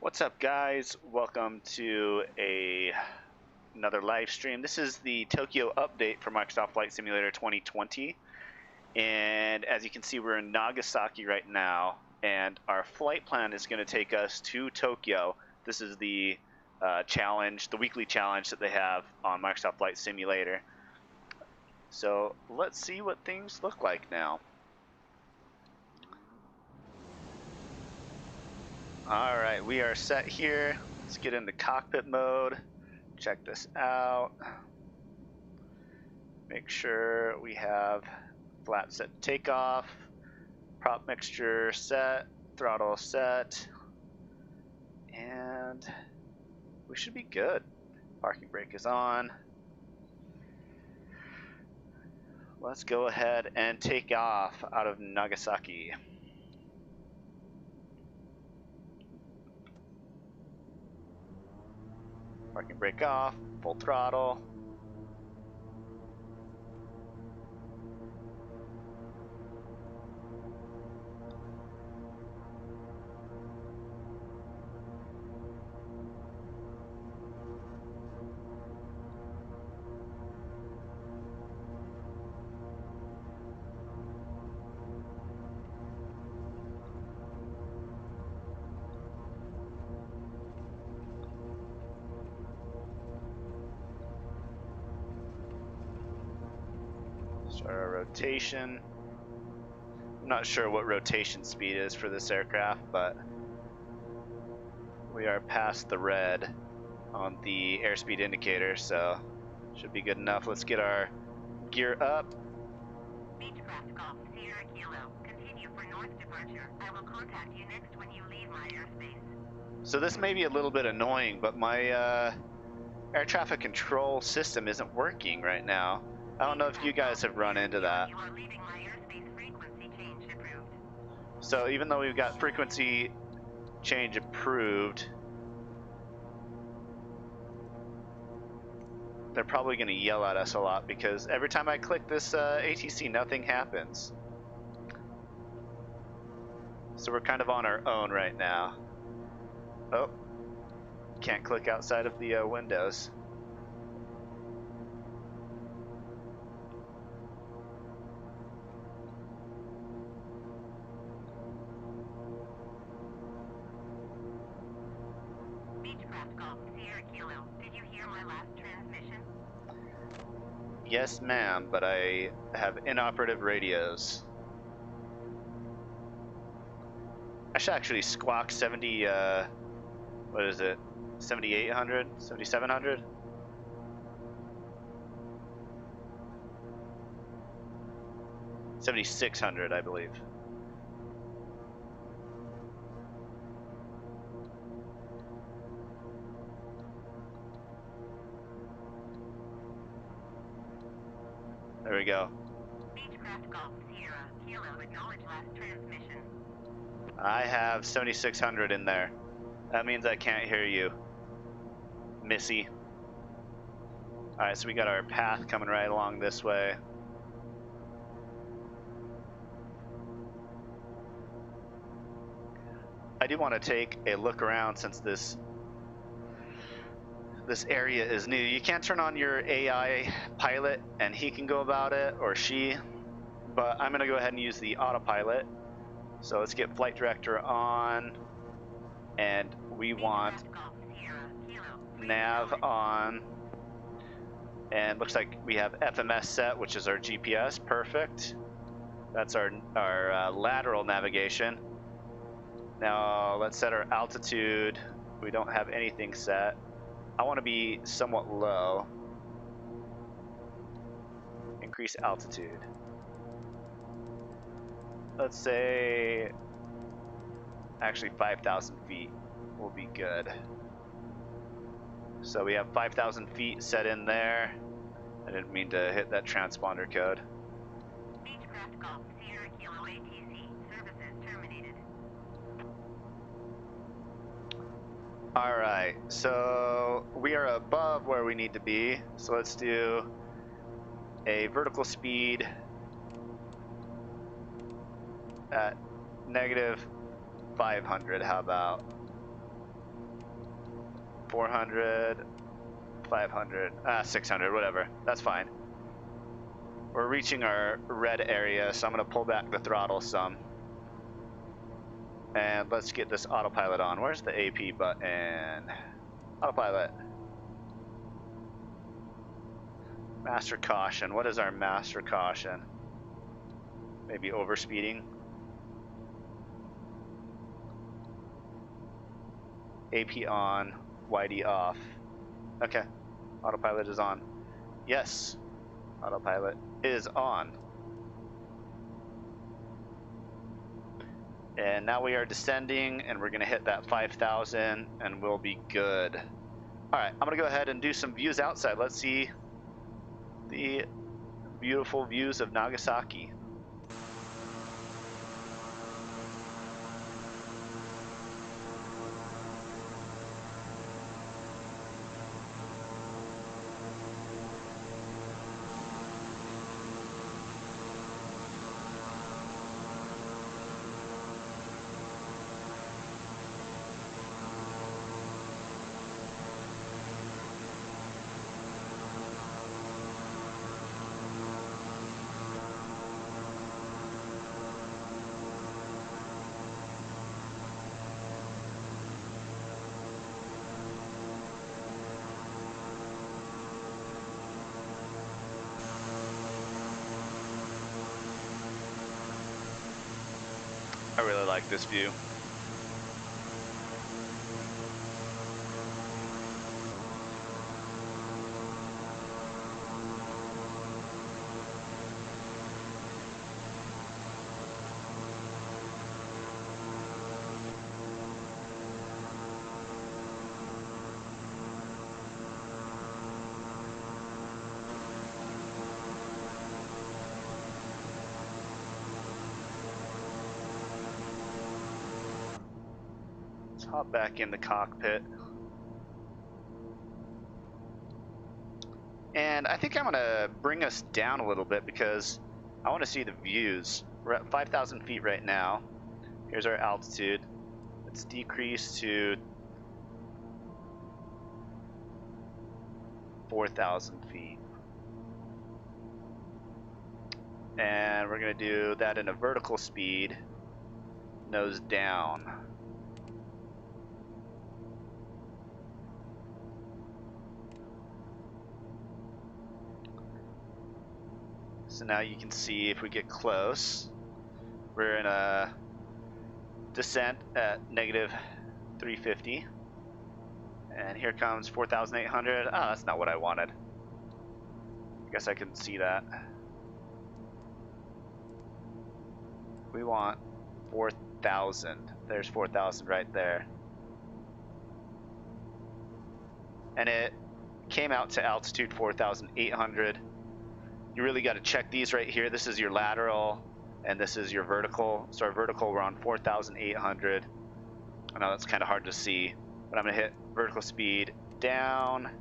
What's up, guys? Welcome to another live stream. This is the Tokyo update for Microsoft Flight Simulator 2020, and as you can see, we're in Nagasaki right now, and our flight plan is going to take us to Tokyo. This is the challenge, the weekly challenge that they have on Microsoft Flight Simulator. So let's see what things look like now. Alright, we are set here. Let's get into cockpit mode. Check this out. Make sure we have flat set takeoff, prop mixture set, throttle set, and we should be good. Parking brake is on. Let's go ahead and take off out of Nagasaki. Parking brake off, full throttle. Start our rotation. I'm not sure what rotation speed is for this aircraft, but we are past the red on the airspeed indicator, so should be good enough. Let's get our gear up. Beechcraft Golf Sierra Kilo. Continue for north departure. I will contact you next when you leave my airspace. So this may be a little bit annoying, but my air traffic control system isn't working right now. I don't know if you guys have run into that. You are leaving my airspace. Frequency change approved. So even though we've got frequency change approved, they're probably going to yell at us a lot because every time I click this ATC, nothing happens. So we're kind of on our own right now. Oh, can't click outside of the windows. Beechcraft Golf Sierra Kilo. Did you hear my last transmission? Yes, ma'am, but I have inoperative radios. I should actually squawk 70, what is it? 7,800? 7,700? $7,600, I believe. There we go. Beechcraft Golf Sierra Kilo. Acknowledge last transmission. I have 7,600 in there. That means I can't hear you, Missy. Alright, so we got our path coming right along this way. I do want to take a look around since this area is new. You can't turn on your AI pilot and he can go about it, or she, but I'm going to go ahead and use the autopilot. So let's get flight director on, and we want nav on, and looks like we have FMS set, which is our GPS. Perfect. That's our lateral navigation. Now let's set our altitude. We don't have anything set. I want to be somewhat low. Increase altitude. Let's say actually 5,000 feet will be good. So we have 5,000 feet set in there. I didn't mean to hit that transponder code. Beechcraft Golf Sierra Kilo ATC. Services terminated. Alright, so we are above where we need to be. So let's do a vertical speed at -500, how about? 400, 500, 600, whatever. That's fine. We're reaching our red area, so I'm going to pull back the throttle some. And let's get this autopilot on. Where's the AP button? Autopilot. Master caution. What is our master caution? Maybe overspeeding. AP on, YD off. Okay, autopilot is on. Yes, autopilot is on. And now we are descending, and we're gonna hit that 5,000, and we'll be good. All right, I'm gonna go ahead and do some views outside. Let's see the beautiful views of Nagasaki. I really like this view. Let's hop back in the cockpit. And I think I'm gonna bring us down a little bit because I want to see the views. We're at 5,000 feet right now. Here's our altitude. Let's decrease to 4,000 feet. And we're gonna do that in a vertical speed, nose down. So now you can see if we get close, we're in a descent at negative 350. And here comes 4,800. Oh, that's not what I wanted. I guess I can see that. We want 4,000. There's 4,000 right there. And it came out to altitude 4,800. You really got to check these right here. This is your lateral, and this is your vertical. So our vertical, we're on 4,800. I know that's kind of hard to see, but I'm gonna hit vertical speed down.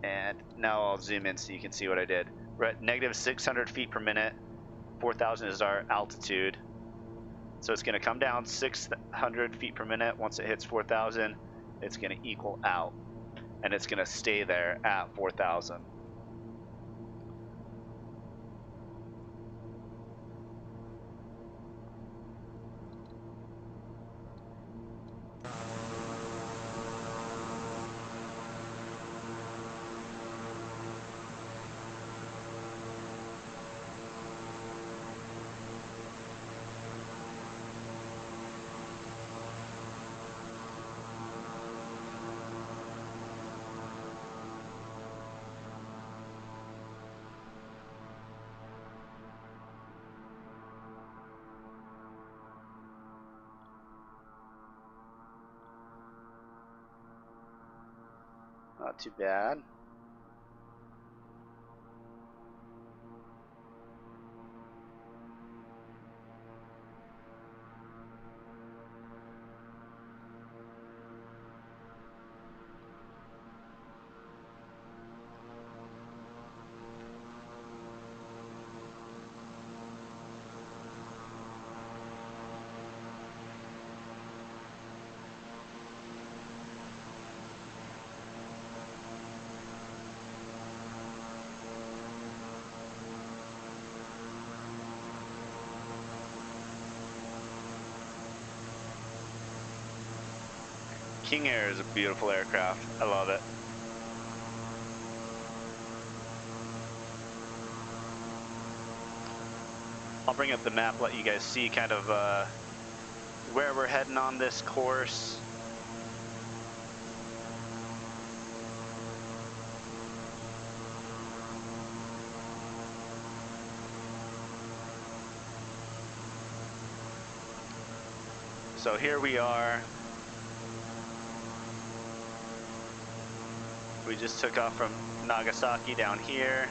And now I'll zoom in so you can see what I did. We're at negative 600 feet per minute. 4,000 is our altitude. So it's gonna come down 600 feet per minute. Once it hits 4,000, it's gonna equal out. And it's gonna stay there at 4,000. Not too bad. King Air is a beautiful aircraft. I love it. I'll bring up the map, let you guys see kind of where we're heading on this course. So here we are. We just took off from Nagasaki down here.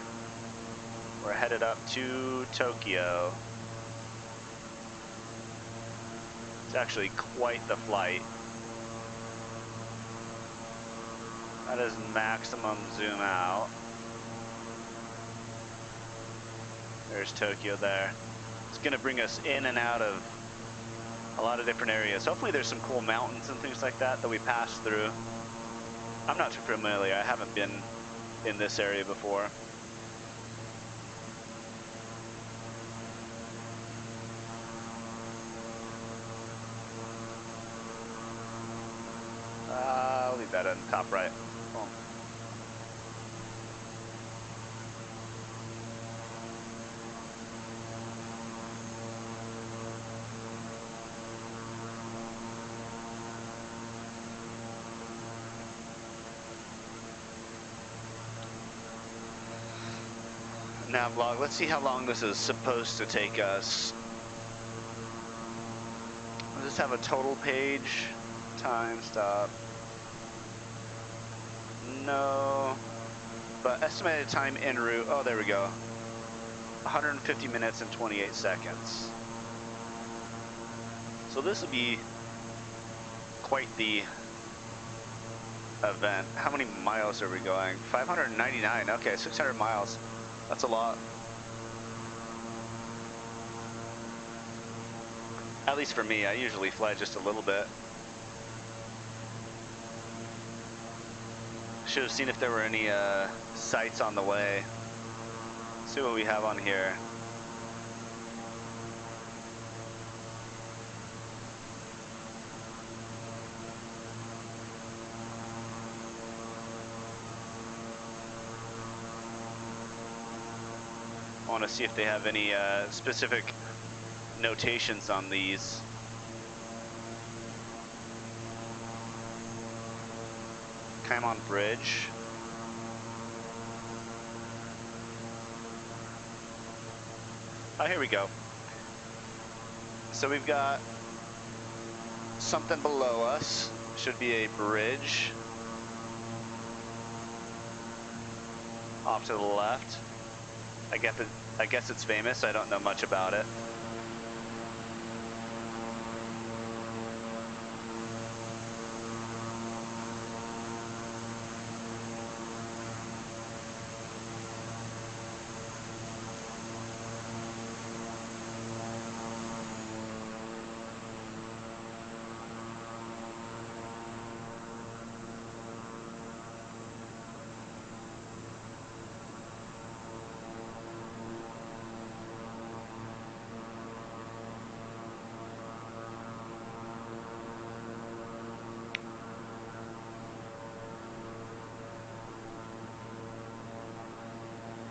We're headed up to Tokyo. It's actually quite the flight. That is maximum zoom out. There's Tokyo there. It's gonna bring us in and out of a lot of different areas. Hopefully there's some cool mountains and things like that that we pass through. I'm not too familiar. I haven't been in this area before. I'll leave that in top right. Boom. Now vlog, let's see how long this is supposed to take us. I'll just have a total page. Time, stop. No. But estimated time en route, oh there we go. 150 minutes and 28 seconds. So this will be quite the event. How many miles are we going? 599, okay, 600 miles. That's a lot. At least for me, I usually fly just a little bit. Should have seen if there were any sights on the way. Let's see what we have on here. I want to see if they have any specific notations on these. Kanmon Bridge. Oh, here we go. So we've got something below us. Should be a bridge. Off to the left. I guess it's famous. I don't know much about it.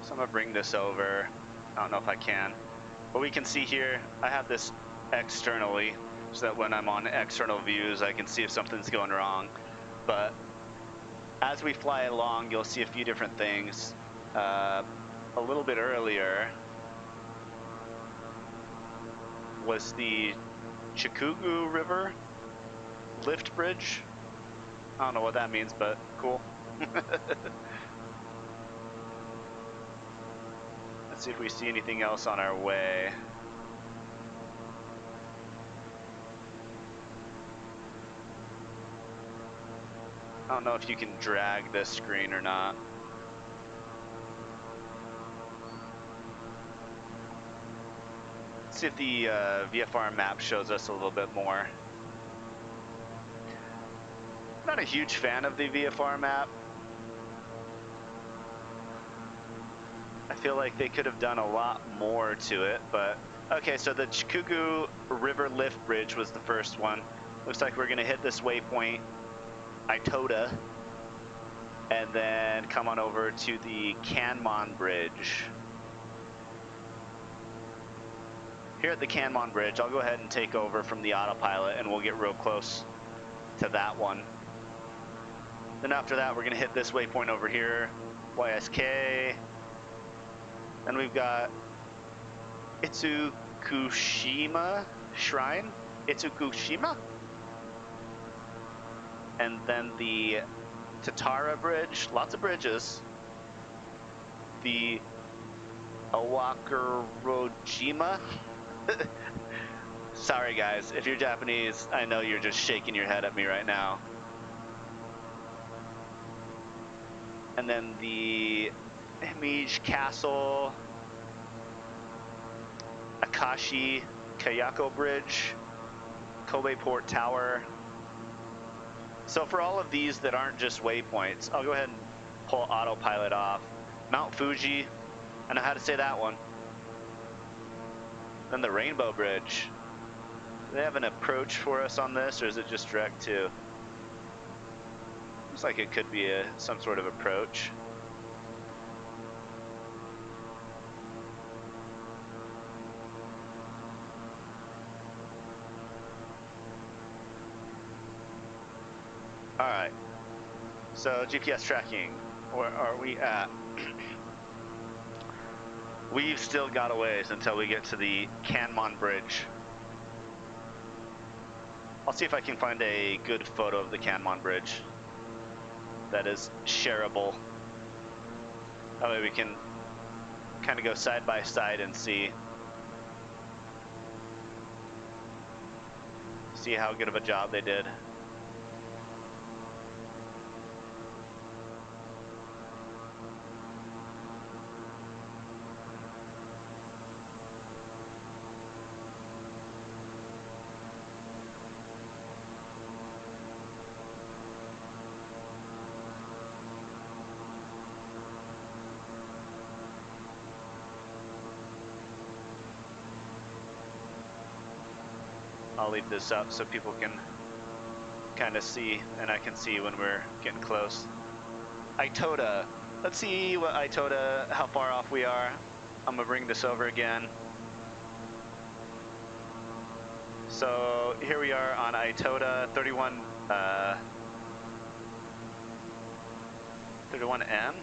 So I'm gonna bring this over. I don't know if I can, but we can see here, I have this externally so that when I'm on external views, I can see if something's going wrong. But as we fly along, you'll see a few different things. A little bit earlier was the Itsukushima River lift bridge. I don't know what that means, but cool. Let's see if we see anything else on our way. I don't know if you can drag this screen or not. Let's see if the VFR map shows us a little bit more. I'm not a huge fan of the VFR map. I feel like they could have done a lot more to it, but okay, so the Itsukushima River lift bridge was the first one. Looks like we're gonna hit this waypoint Itota, and then come on over to the Kanmon Bridge. Here at the Kanmon Bridge, I'll go ahead and take over from the autopilot and we'll get real close to that one. Then after that, we're gonna hit this waypoint over here, YSK. Then we've got Itsukushima Shrine, Itsukushima. And then the Tatara Bridge, lots of bridges. The Awakurojima. Sorry guys, if you're Japanese, I know you're just shaking your head at me right now. And then the Himige Castle, Akashi Kayako Bridge, Kobe Port Tower. So for all of these that aren't just waypoints, I'll go ahead and pull autopilot off. Mount Fuji, I know how to say that one. Then the Rainbow Bridge. Do they have an approach for us on this, or is it just direct to? Looks like it could be some sort of approach. Alright, so GPS tracking, where are we at? We've still got a ways until we get to the Kanmon Bridge. I'll see if I can find a good photo of the Kanmon Bridge that is shareable. That way we can kind of go side by side and see how good of a job they did. I'll leave this up so people can kind of see, and I can see when we're getting close. Itota. Let's see what Itota, how far off we are. I'm gonna bring this over again. So here we are on Itota 31M.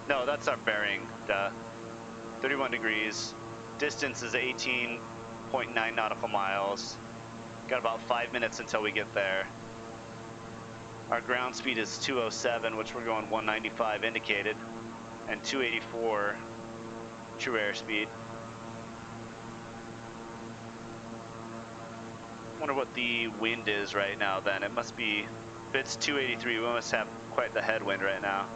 No, that's our bearing. 31 degrees. Distance is 18.9 nautical miles. Got about 5 minutes until we get there. Our ground speed is 207, which we're going 195 indicated, and 284 true airspeed. Wonder what the wind is right now then. It must be, if it's 283, we must have quite the headwind right now.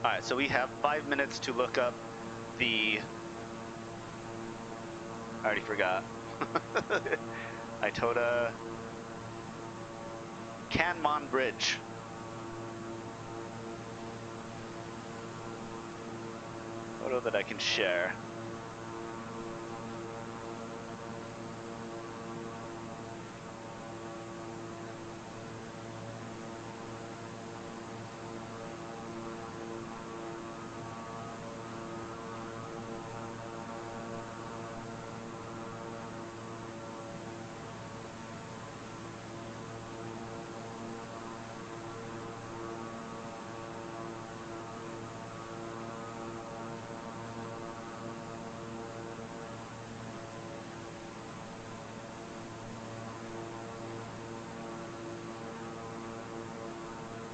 Alright, so we have 5 minutes to look up the... I already forgot. Itota... Kanmon Bridge. Photo that I can share.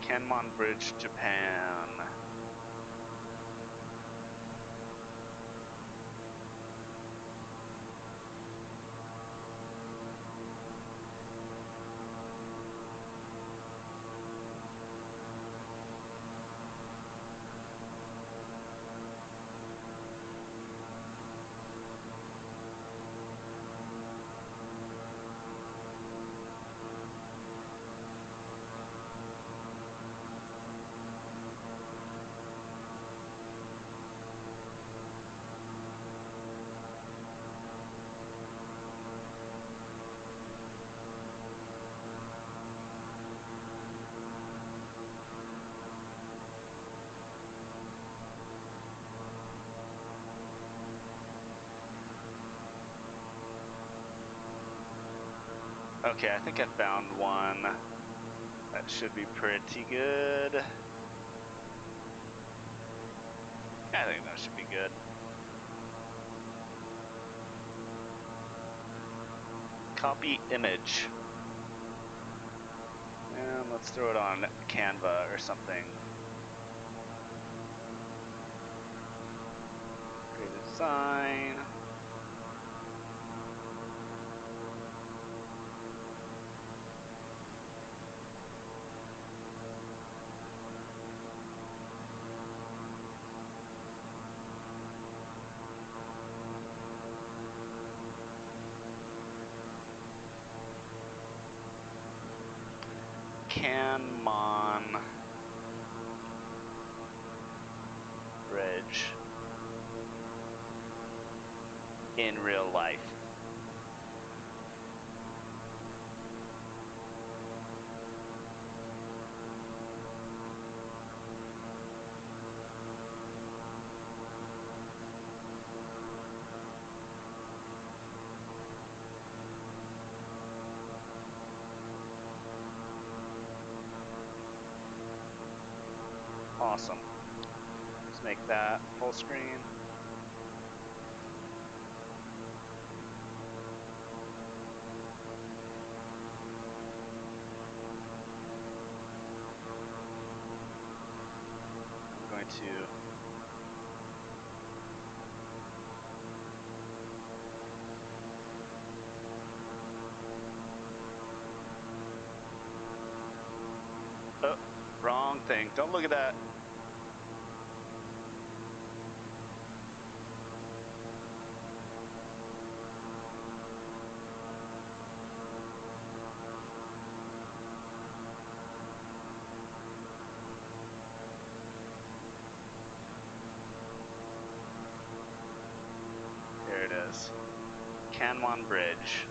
Kanmon Bridge, Japan. Okay, I think I found one. That should be pretty good. I think that should be good. Copy image. And let's throw it on Canva or something. Create a design. Kanmon Bridge in real life. Awesome. Let's make that full screen. I'm going to oh, wrong thing. Don't look at that. There it is. Kanmon Bridge.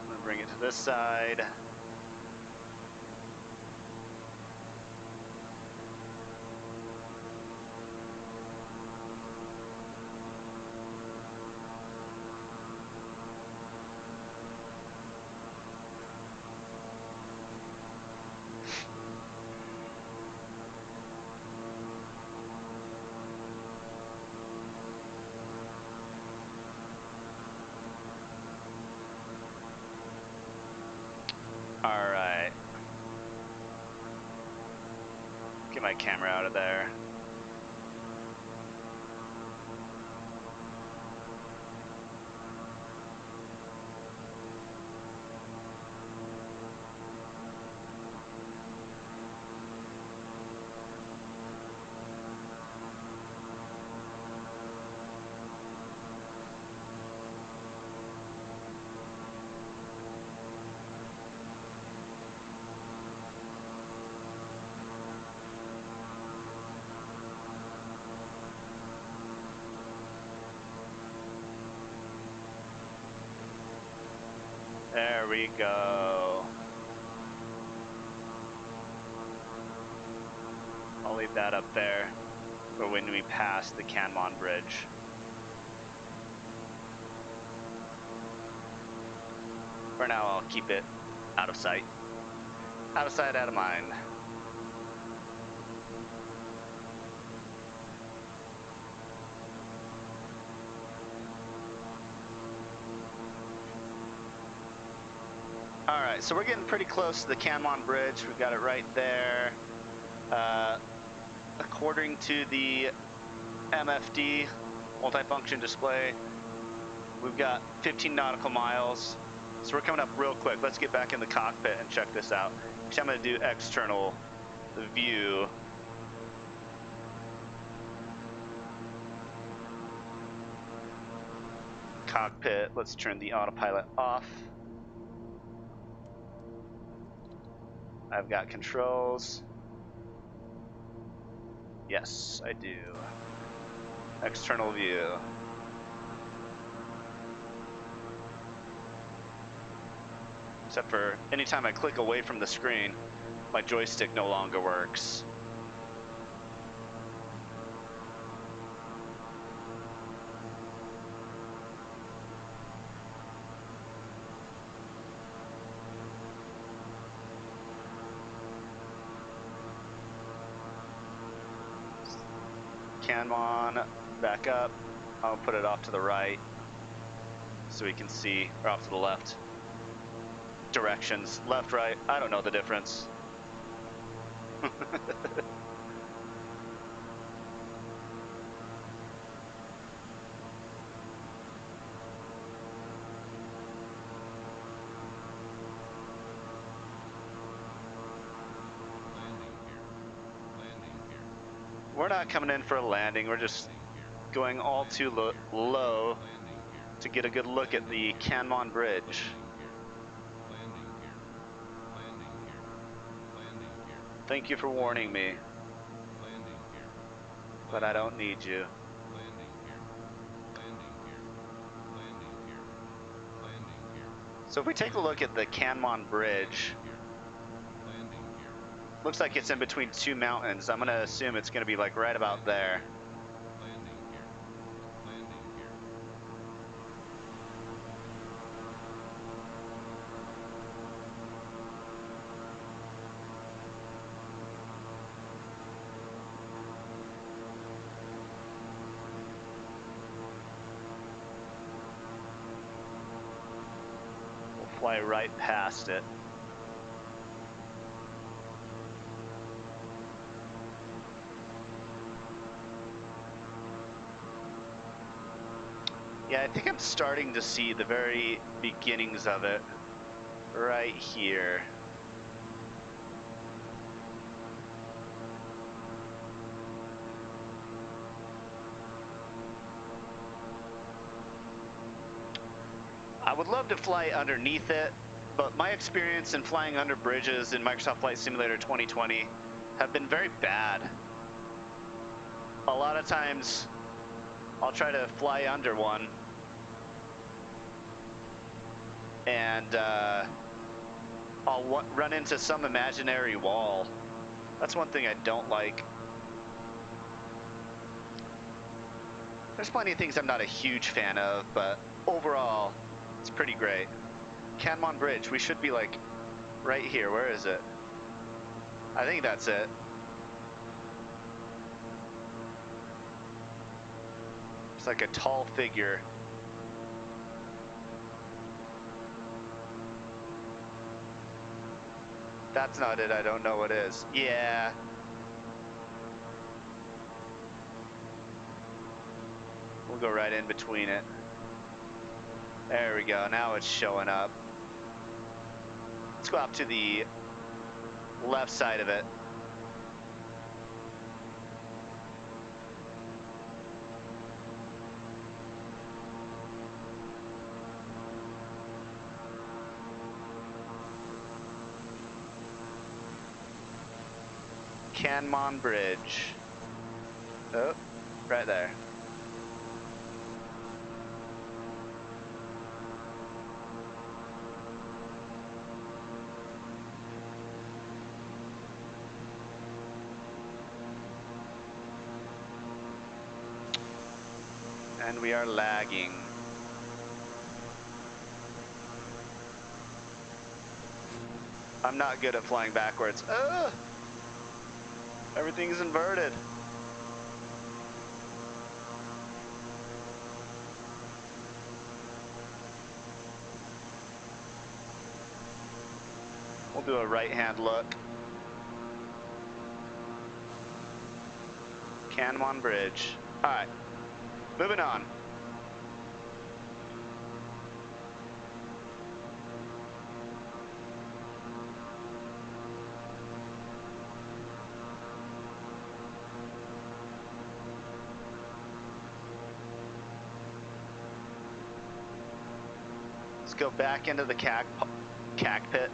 I'm gonna bring it to this side. All right. Get my camera out of there. There we go. I'll leave that up there for when we pass the Kanmon Bridge. For now, I'll keep it out of sight. Out of sight, out of mind. All right, so we're getting pretty close to the Kanmon Bridge. We've got it right there. According to the MFD, multifunction display, we've got 15 nautical miles. So we're coming up real quick. Let's get back in the cockpit and check this out. Actually, I'm going to do external view. Cockpit, let's turn the autopilot off. I've got controls. Yes, I do. External view. Except for anytime I click away from the screen, my joystick no longer works. Kanmon back up. I'll put it off to the right so we can see, or off to the left. Directions, left, right, I don't know the difference. We're not coming in for a landing, we're just going all too low to get a good look at the Kanmon Bridge. Thank you for warning me, but I don't need you. So if we take a look at the Kanmon Bridge, looks like it's in between two mountains. I'm gonna assume it's gonna be like right about there. We'll fly right past it. Yeah, I think I'm starting to see the very beginnings of it right here. I would love to fly underneath it, but my experience in flying under bridges in Microsoft Flight Simulator 2020 have been very bad. A lot of times I'll try to fly under one and I'll run into some imaginary wall. That's one thing I don't like. There's plenty of things I'm not a huge fan of, but overall, it's pretty great. Kanmon Bridge, we should be like right here. Where is it? I think that's it. It's like a tall figure. That's not it, I don't know what it is. Yeah. We'll go right in between it. There we go, now it's showing up. Let's go up to the left side of it. Kanmon Bridge. Oh, right there. And we are lagging. I'm not good at flying backwards. Ugh! Everything's inverted. We'll do a right-hand look. Kanmon Bridge. All right, moving on. Let's go back into the cockpit,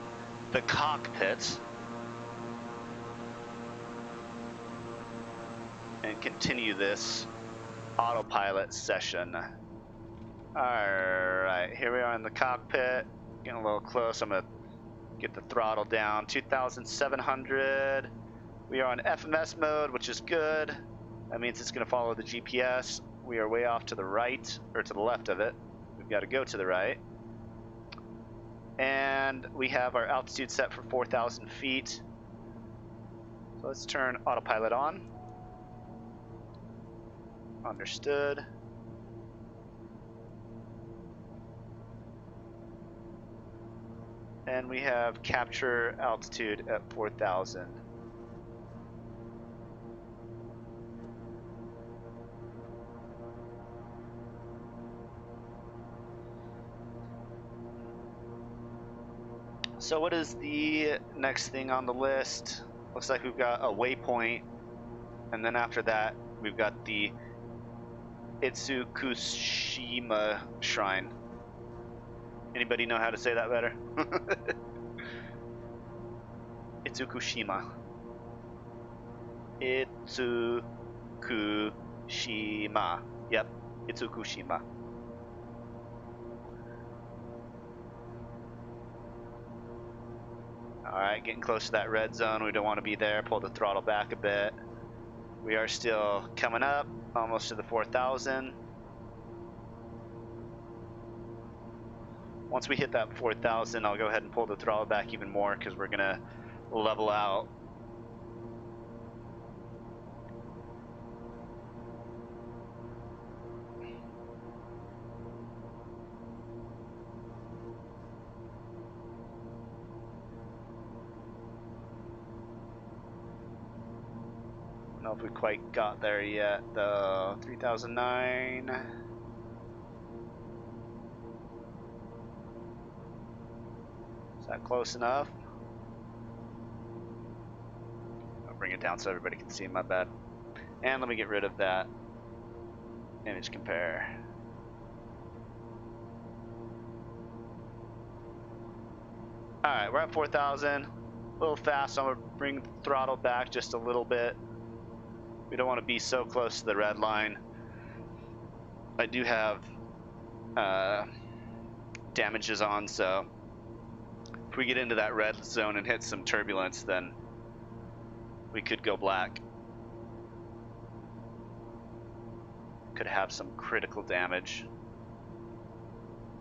and continue this autopilot session. All right, here we are in the cockpit, getting a little close. I'm gonna get the throttle down, 2,700. We are on FMS mode, which is good. That means it's gonna follow the GPS. We are way off to the right, or to the left of it. We've got to go to the right. And we have our altitude set for 4,000 feet. So let's turn autopilot on. Understood. And we have capture altitude at 4,000. So what is the next thing on the list? Looks like we've got a waypoint, and then after that we've got the Itsukushima Shrine. Anybody know how to say that better? Itsukushima. Itsukushima. Yep, Itsukushima. Alright, getting close to that red zone. We don't want to be there. Pull the throttle back a bit. We are still coming up, almost to the 4,000. Once we hit that 4,000, I'll go ahead and pull the throttle back even more because we're going to level out. I don't know if we quite got there yet, though. 3009. Is that close enough? I'll bring it down so everybody can see, my bad. And let me get rid of that image compare. Alright, we're at 4,000. A little fast, so I'm going to bring the throttle back just a little bit. We don't want to be so close to the red line. I do have damages on, so if we get into that red zone and hit some turbulence, then we could go black. Could have some critical damage.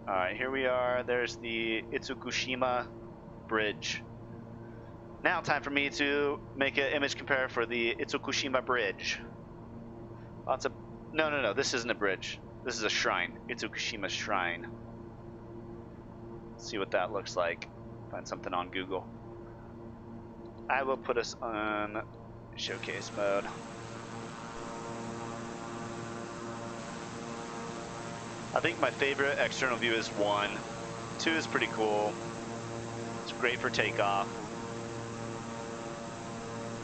Alright, here we are. There's the Itsukushima Bridge. Now time for me to make an image compare for the Itsukushima Bridge. Lots of... No, this isn't a bridge. This is a shrine. Itsukushima Shrine. Let's see what that looks like. Find something on Google. I will put us on showcase mode. I think my favorite external view is 1. 2 is pretty cool. It's great for takeoff.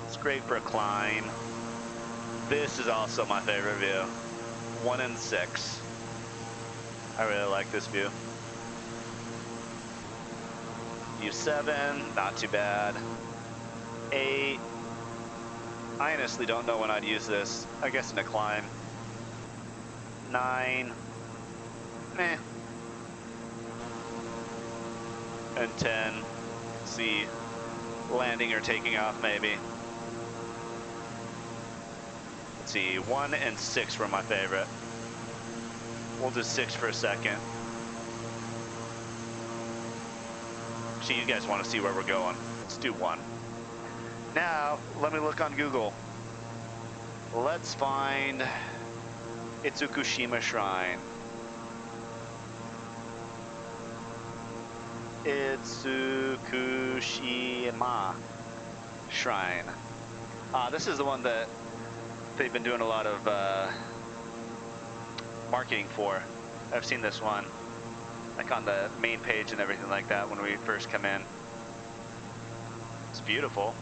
It's great for a climb. This is also my favorite view. 1 and 6. I really like this view. View 7, not too bad. 8. I honestly don't know when I'd use this. I guess in a climb. 9. Meh. And 10. See, landing or taking off maybe. Let's see, 1 and 6 were my favorite. We'll do 6 for a second. See, you guys want to see where we're going. Let's do 1. Now, let me look on Google. Let's find Itsukushima Shrine. Itsukushima Shrine. This is the one that they've been doing a lot of marketing for. I've seen this one, like on the main page and everything like that when we first come in. It's beautiful.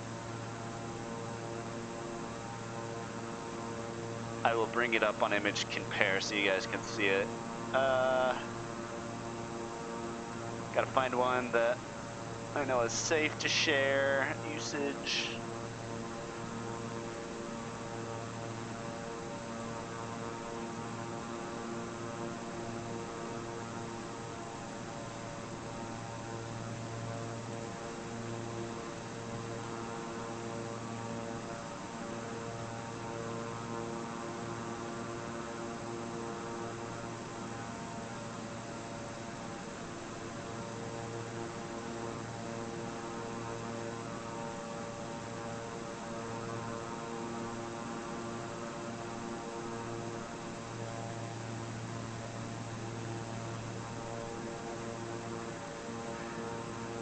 I will bring it up on image compare so you guys can see it. Gotta find one that I know is safe to share usage.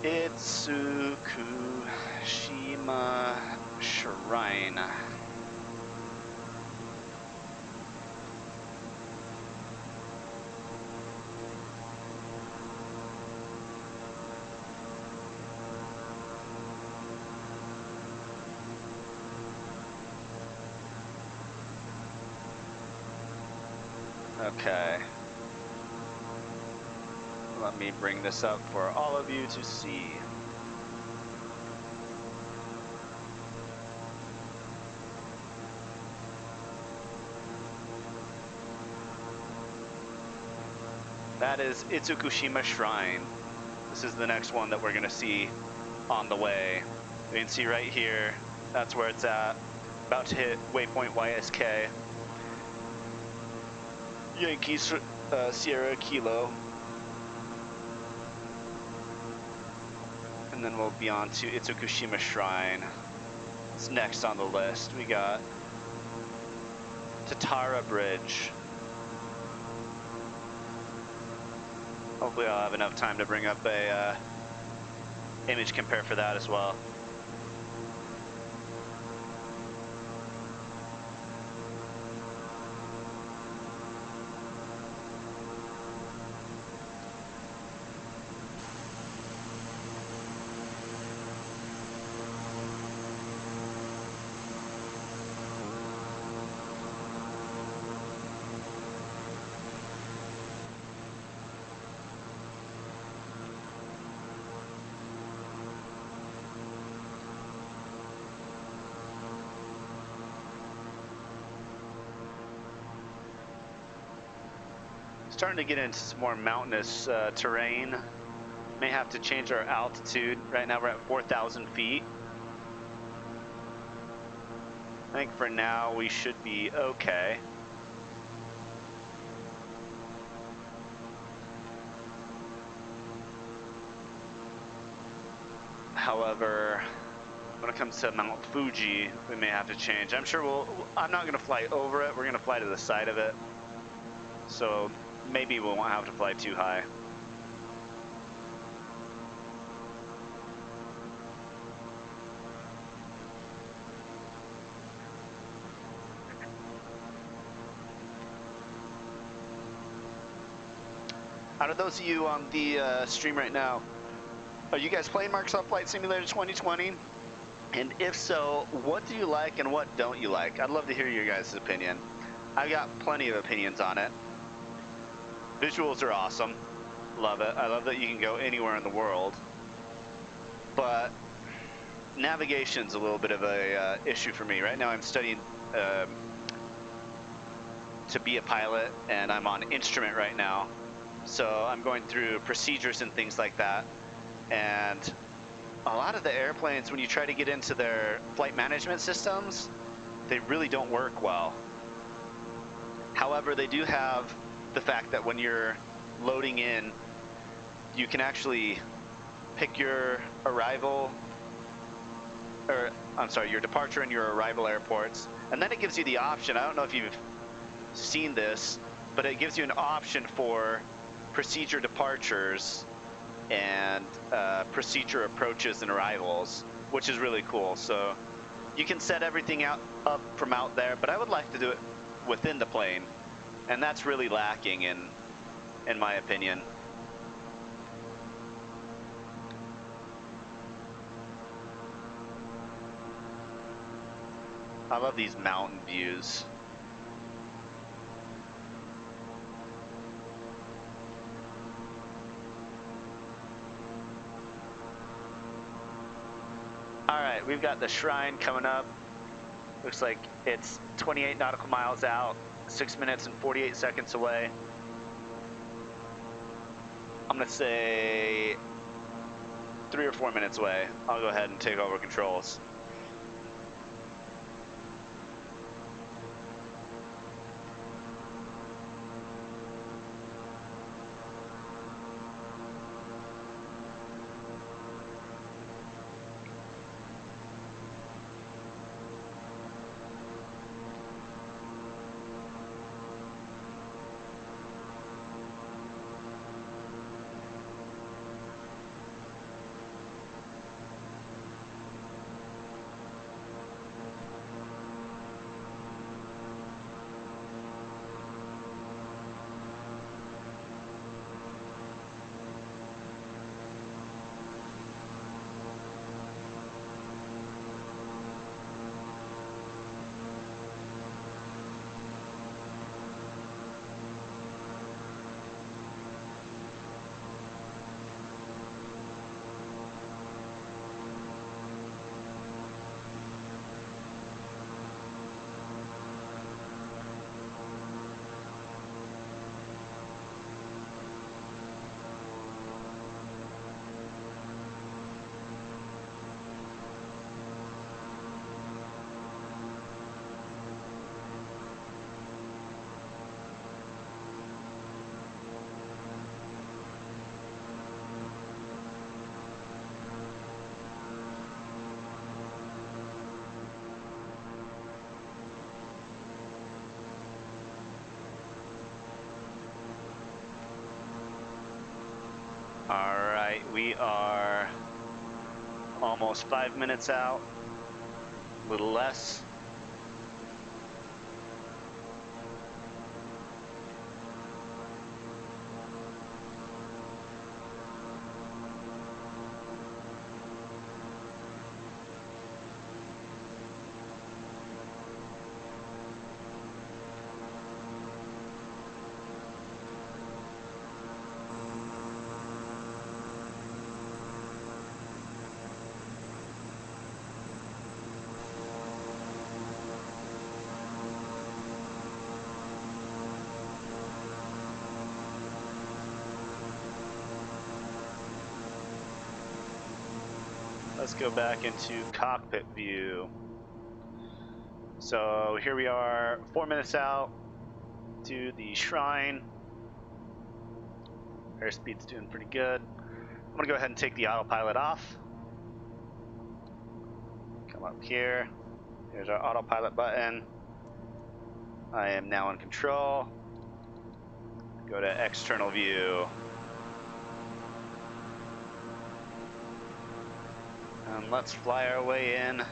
Itsukushima Shrine. Okay. Let me bring this up for all of you to see. That is Itsukushima Shrine. This is the next one that we're going to see on the way. You can see right here, that's where it's at. About to hit waypoint YSK. Yankee Sierra Kilo. And then we'll be on to Itsukushima Shrine. It's next on the list. We got Tatara Bridge. Hopefully I'll have enough time to bring up a image compare for that as well. Starting to get into some more mountainous terrain. May have to change our altitude. Right now we're at 4,000 feet. I think for now we should be okay. However, when it comes to Mount Fuji, we may have to change. I'm sure I'm not gonna fly over it. We're gonna fly to the side of it. So maybe we won't have to fly too high. Out of those of you on the stream right now, are you guys playing Microsoft Flight Simulator 2020? And if so, what do you like and what don't you like? I'd love to hear your guys' opinion. I've got plenty of opinions on it. Visuals are awesome. Love it. I love that you can go anywhere in the world. But navigation's a little bit of a issue for me. Right now I'm studying to be a pilot, and I'm on instrument right now. So I'm going through procedures and things like that. And a lot of the airplanes, when you try to get into their flight management systems, they really don't work well. However, they do have the fact that when you're loading in, you can actually pick your arrival, or I'm sorry, your departure and your arrival airports. And then it gives you the option, I don't know if you've seen this, but it gives you an option for procedure departures and procedure approaches and arrivals, which is really cool. So you can set everything up from out there, but I would like to do it within the plane, and that's really lacking in my opinion. I love these mountain views. All right, we've got the shrine coming up. Looks like it's 28 nautical miles out, 6 minutes and 48 seconds away. I'm gonna say 3 or 4 minutes away. I'll go ahead and take over controls. All right, we are almost 5 minutes out, a little less. Let's go back into cockpit view. So here we are, 4 minutes out to the shrine. Airspeed's doing pretty good. I'm gonna go ahead and take the autopilot off. Come up here. Here's our autopilot button. I am now in control. Go to external view. And let's fly our way in.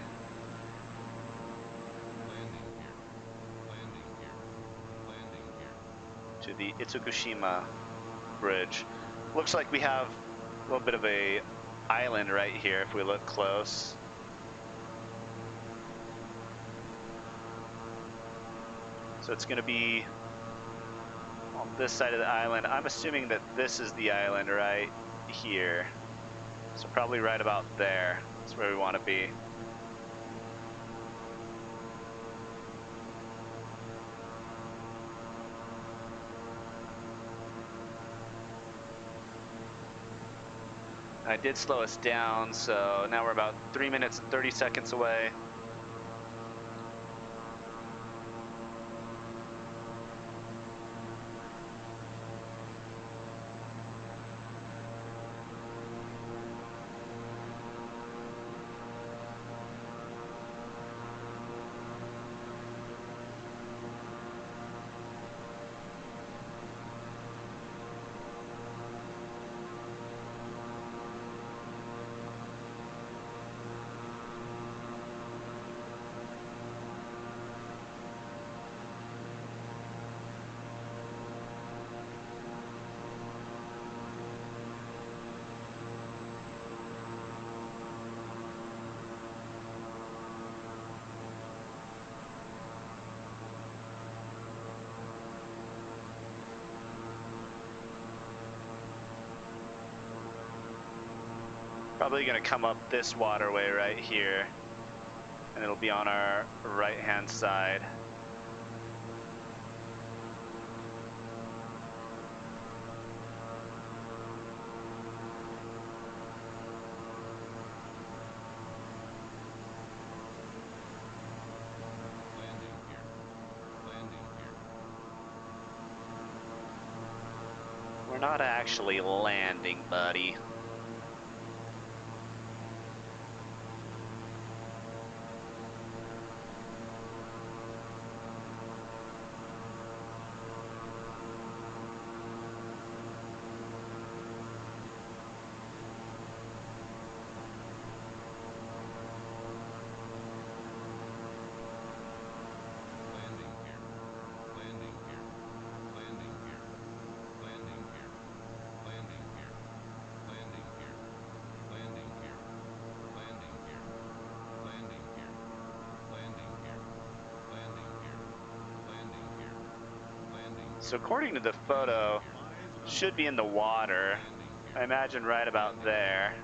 To the Itsukushima Bridge. Looks like we have a little bit of a island right here if we look close. So it's going to be on this side of the island. I'm assuming that this is the island right here. So probably right about there. That's where we want to be. I did slow us down, so now we're about 3 minutes and 30 seconds away. Probably gonna come up this waterway right here, and it'll be on our right-hand side. We're not actually landing, buddy. So according to the photo, should be in the water. I imagine right about there.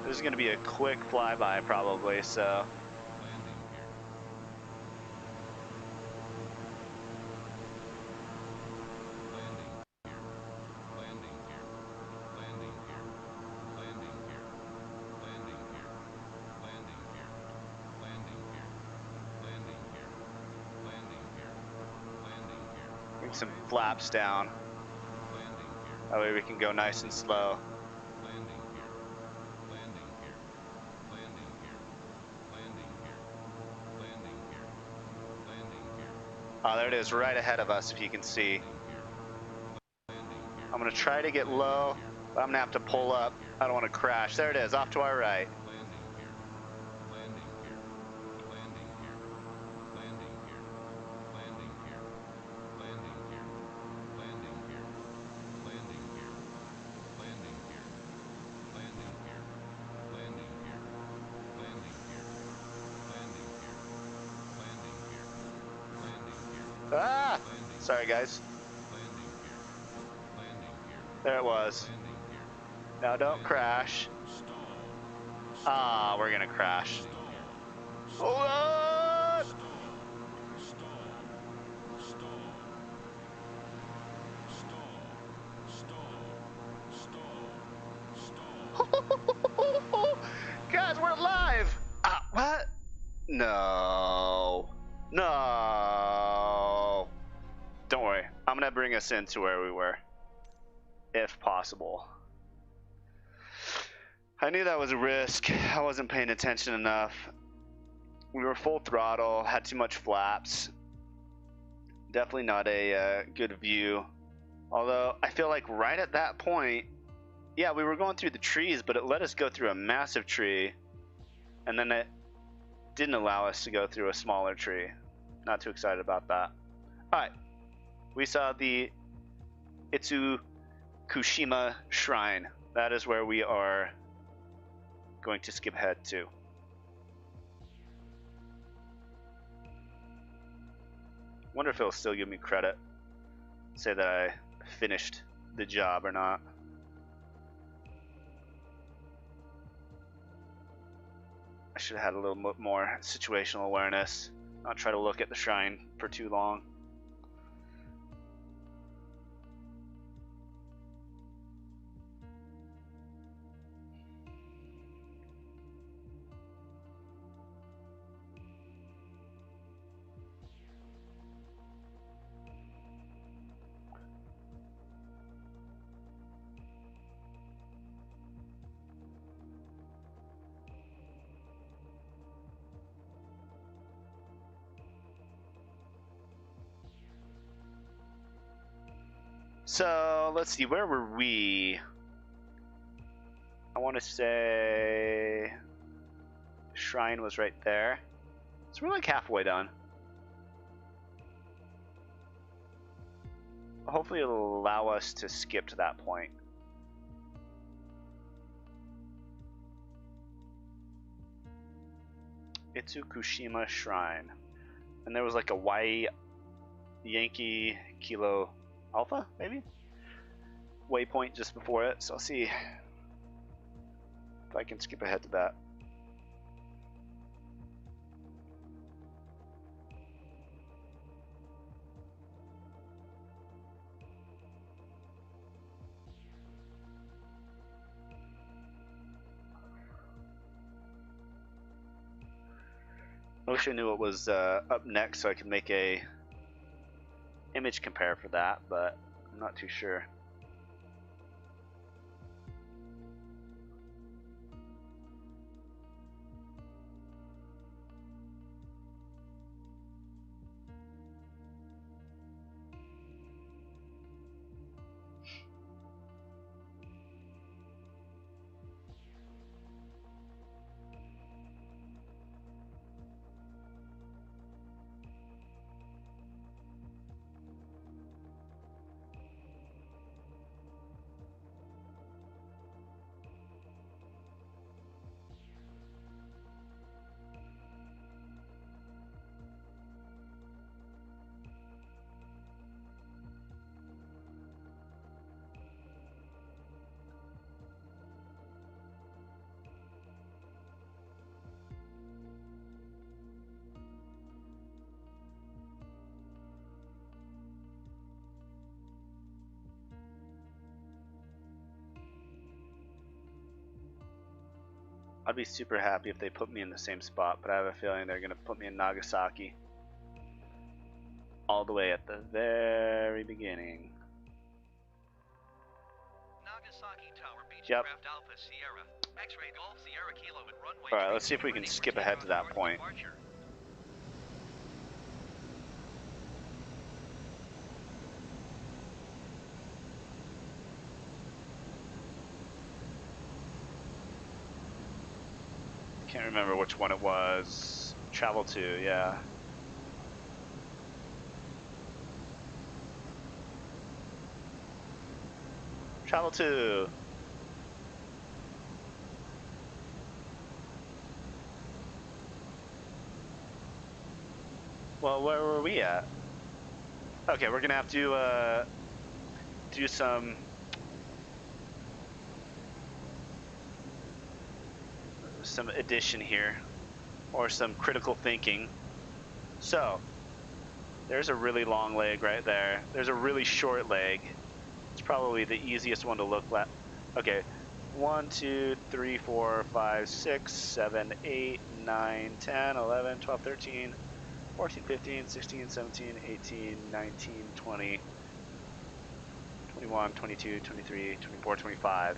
This is going to be a quick flyby probably, so. put some flaps down. That way we can go nice and slow. Oh, there it is, right ahead of us, if you can see. I'm gonna try to get low, but I'm gonna have to pull up. I don't want to crash. There it is, off to our right. Ah! Sorry, guys. There it was. Now don't crash. Ah, we're gonna crash. Hold on! Guys, we're live! Ah, what? No. No. Don't worry. I'm gonna bring us into where we were. If possible. I knew that was a risk. I wasn't paying attention enough. We were full throttle, had too much flaps. Definitely not a good view. Although, I feel like right at that point, yeah, we were going through the trees, but it let us go through a massive tree. And then it didn't allow us to go through a smaller tree. Not too excited about that. Alright. We saw the Itsukushima Shrine. That is where we are going to skip ahead to. Wonder if it'll still give me credit. Say that I finished the job or not. I should have had a little bit more situational awareness. Not try to look at the shrine for too long. So let's see, where were we? I want to say shrine was right there. So we're like halfway done. Hopefully it'll allow us to skip to that point. Itsukushima Shrine. And there was like a Y Yankee Kilo Alpha, maybe? Waypoint just before it, so I'll see if I can skip ahead to that. I wish I knew what was up next so I could make a image compare for that, but I'm not too sure. I'd be super happy if they put me in the same spot, but I have a feeling they're going to put me in Nagasaki. all the way at the very beginning. Nagasaki Tower, Yep. Beechcraft Alpha Sierra, X-Ray Golf Sierra Kilo at runway. All right, let's see if we can skip ahead to that point. Can't remember which one it was. Travel to, yeah. Travel to. Well, where were we at? Okay, we're gonna have to do some addition here, or some critical thinking. So, there's a really long leg right there. There's a really short leg. It's probably the easiest one to look at. Okay, 1, 2, 3, 4, 5, 6, 7, 8, 9, 10, 11, 12, 13, 14, 15, 16, 17, 18, 19, 20, 21, 22, 23, 24, 25.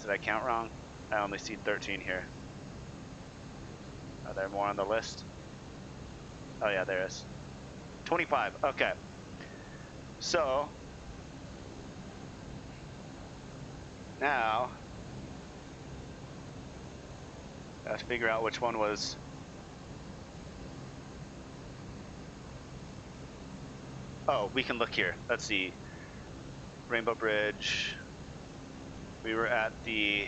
Did I count wrong? I only see 13 here. Are there more on the list? Oh yeah, there is. 25, okay. So, now, I have to figure out which one was. Oh, we can look here. Let's see. Rainbow Bridge. We were at the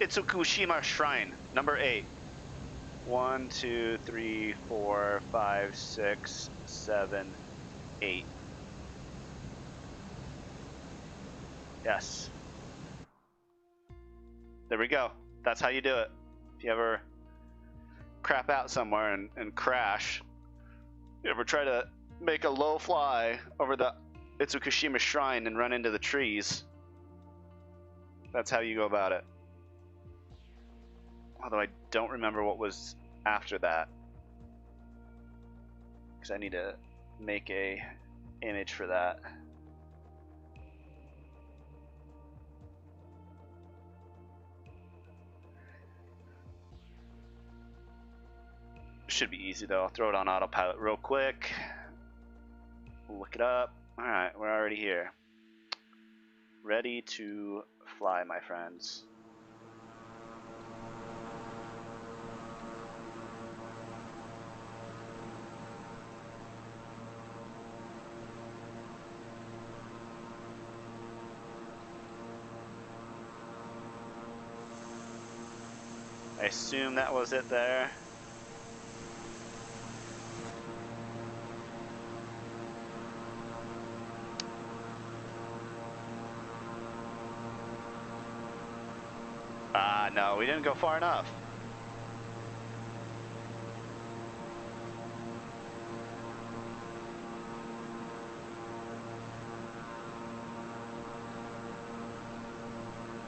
Itsukushima Shrine, number 8. 1, 2, 3, 4, 5, 6, 7, 8. Yes. There we go. That's how you do it. If you ever crap out somewhere and crash, you ever try to make a low fly over the Itsukushima Shrine and run into the trees, that's how you go about it. Although I don't remember what was after that, because I need to make a image for that. Should be easy though. I'll throw it on autopilot real quick. Look it up. Alright, we're already here. Ready to fly, my friends. I assume that was it there. Ah, no, we didn't go far enough.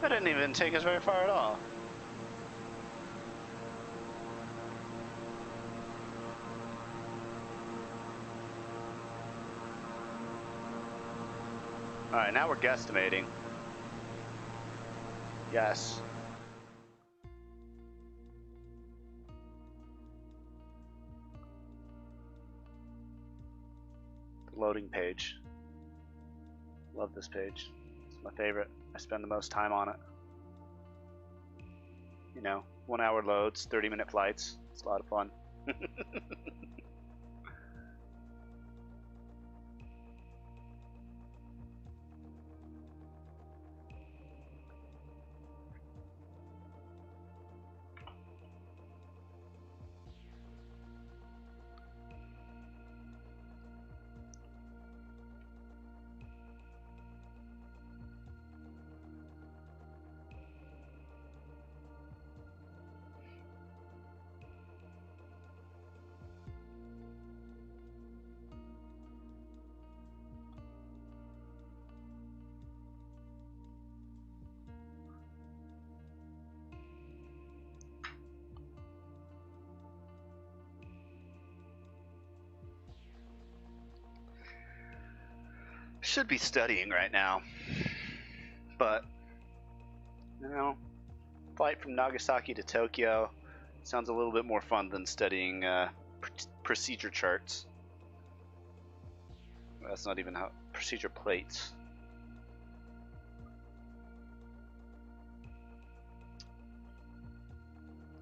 That didn't even take us very far at all. Alright, now we're guesstimating. Yes. Loading page. Love this page. It's my favorite. I spend the most time on it. You know, 1 hour loads, 30-minute flights. It's a lot of fun. Should be studying right now, but you know, flight from Nagasaki to Tokyo sounds a little bit more fun than studying procedure charts. That's not even how procedure plates.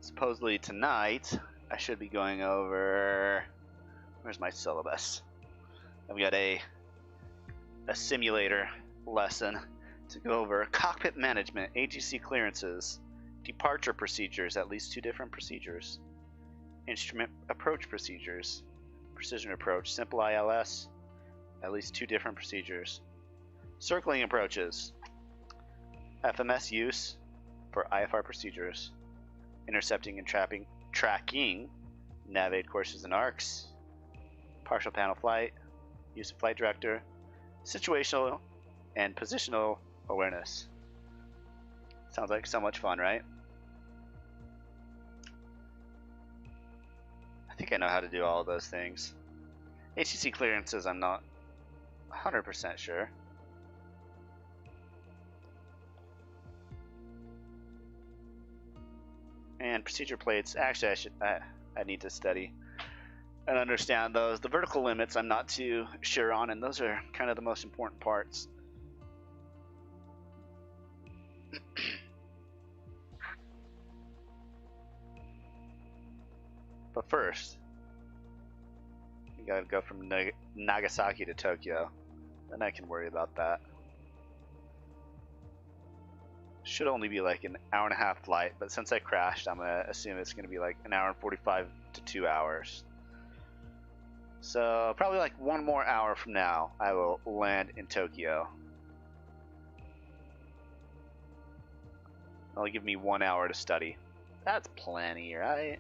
Supposedly tonight I should be going over. Where's my syllabus? I've got a simulator lesson to go over cockpit management, AGC clearances, departure procedures, at least 2 different procedures, instrument approach procedures, precision approach, simple ILS, at least 2 different procedures, circling approaches, FMS use for IFR procedures, intercepting and tracking, nav-aid courses and arcs, partial panel flight, use of flight director, situational and positional awareness. Sounds like so much fun, right? I think I know how to do all of those things. HCC clearances, I'm not 100% sure. And procedure plates, actually I need to study and understand those. The vertical limits I'm not too sure on, and those are kind of the most important parts. But first, you gotta go from Nagasaki to Tokyo. Then I can worry about that. Should only be like an hour-and-a-half flight, but since I crashed, I'm gonna assume it's gonna be like an hour and 45 to 2 hours. So probably like 1 more hour from now, I will land in Tokyo. That'll give me 1 hour to study. That's plenty, right?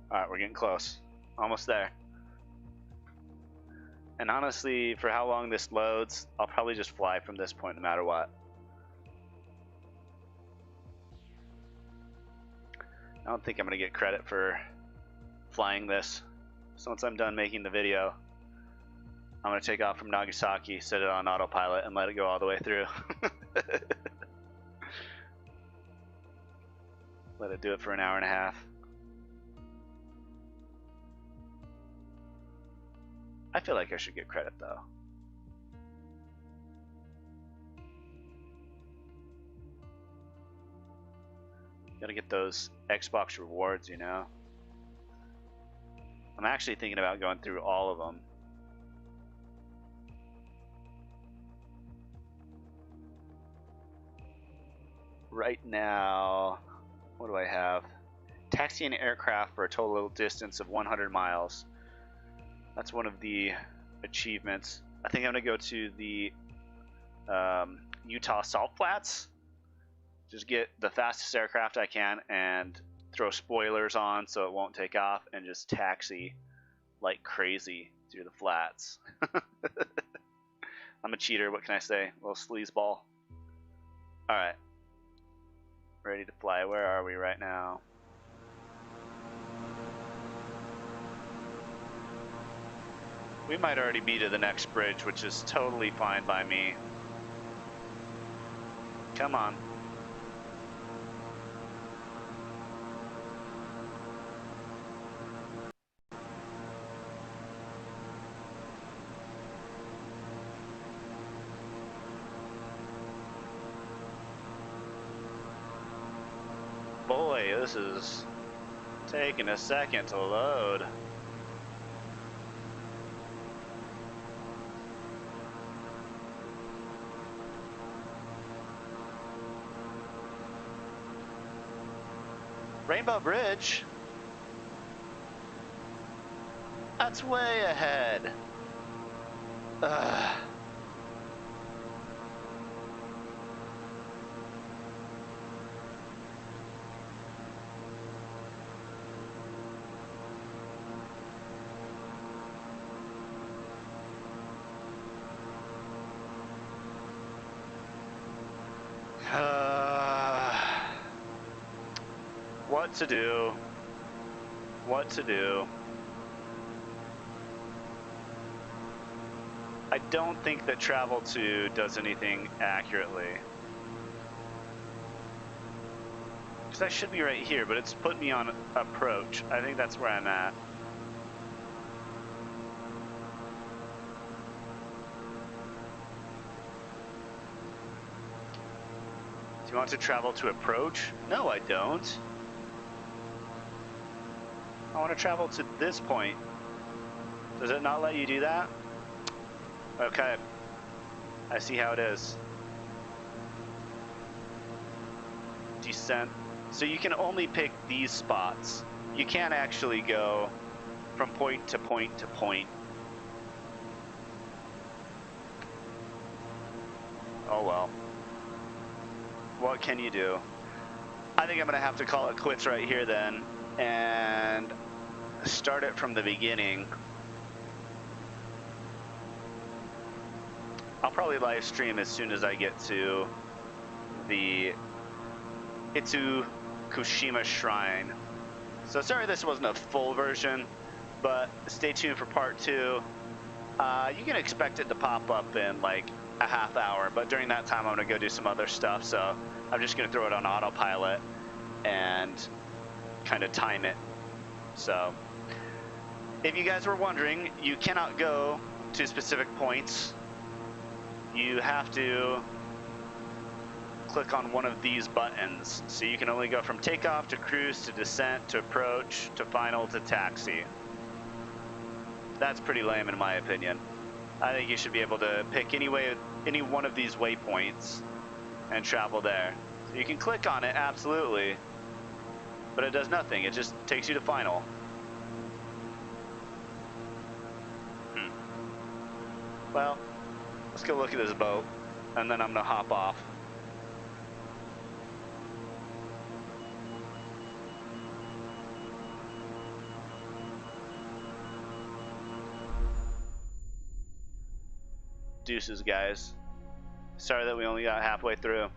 Alright, we're getting close. Almost there. And honestly, for how long this loads, I'll probably just fly from this point no matter what. I don't think I'm going to get credit for flying this. So once I'm done making the video, I'm going to take off from Nagasaki, set it on autopilot, and let it go all the way through. Let it do it for an hour and a half. I feel like I should get credit though. Gotta get those Xbox rewards, you know. I'm actually thinking about going through all of them. Right now, what do I have? Taxi an aircraft for a total distance of 100 miles. That's one of the achievements. I think I'm gonna go to the Utah Salt Flats. Just get the fastest aircraft I can and throw spoilers on so it won't take off and just taxi like crazy through the flats. I'm a cheater, what can I say? A little sleazeball. Alright. Ready to fly. Where are we right now? We might already be to the next bridge, which is totally fine by me. Come on. Boy, this is taking a second to load. Rainbow Bridge? That's way ahead. Ugh. What to do? What to do? I don't think that travel to does anything accurately. Because I should be right here, but it's put me on approach. I think that's where I'm at. Do you want to travel to approach? No, I don't. I want to travel to this point. Does it not let you do that? Okay. I see how it is. Descent. So you can only pick these spots. You can't actually go from point to point to point. Oh well. What can you do? I think I'm gonna have to call it quits right here then and start it from the beginning. I'll probably live stream as soon as I get to the Itsukushima Shrine. So sorry this wasn't a full version, but stay tuned for part 2. You can expect it to pop up in like a half hour, but during that time I'm gonna go do some other stuff, so I'm just gonna throw it on autopilot and kind of time it. So if you guys were wondering, you cannot go to specific points. You have to click on one of these buttons. So you can only go from takeoff to cruise to descent to approach to final to taxi. That's pretty lame in my opinion. I think you should be able to pick any one of these waypoints and travel there. So you can click on it, absolutely, but it does nothing. It just takes you to final. Well, let's go look at this boat, and then I'm gonna hop off. Deuces, guys. Sorry that we only got halfway through.